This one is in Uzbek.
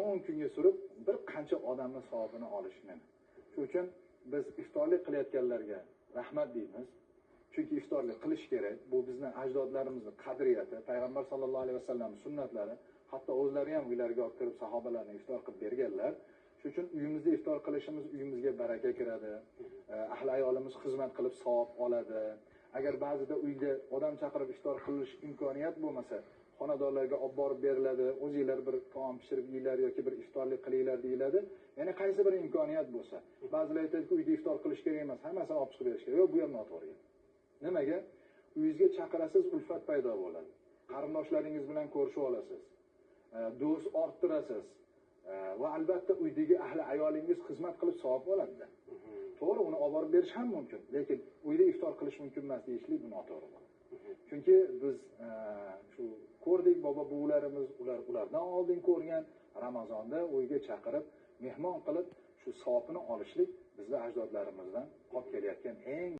10 kunga surib bir qancha odamning savobini olish mumkin. Shuning uchun biz iftorlik qilayotganlarga rahmat deymiz. Chunki iftorlik qilish kerak. Bu bizning ajdodlarimizning qadriyati, payg'ambar sollallohu alayhi vasallam sunnatlari. Hatto o'zlari ham uylariga olib kirib sahobalarni iftor qilib berganlar. Shuning uchun uyimizda iftor qilishimiz uyimizga baraka kiradi. Ahli ayolimiz xizmat qilib savob oladi. Agar ba'zida uyga odam chaqirib iftor qilish imkoniyat bo'lmasa, xonadonlarga olib borib beriladi. O'zingizlar bir taom pishirib yeyinglar yoki bir iftorlik qilinglar deyiladi. Ya'ni qaysi bir imkoniyat bo'lsa, ba'zilar aytadiki, uyda iftor qilish kerak emas, hammasini olib chiqib berish kerak. Yo'q, bu ham noto'g'ri. Nimaga? Uyingizga chaqirasiz, ulfat paydo bo'ladi. Qarindoshlaringiz bilan ko'rishib olasiz. Do'st orttirasiz. Va albatta uydagi ahli ayolingiz xizmat qilib savob oladi. To'g'ri, uni olib borib berish ham mumkin, lekin uyda iftor qilish mumkin emas deyishlik bu noto'g'ri bo'ladi. Chunki biz shu ko'rdik, bobo-buvilarimiz ulardan oldin ko'rgan Ramazonda uyga chaqirib, mehmon qilib shu savobini olishlik bizning ajdodlarimizdan qolib kelayotgan eng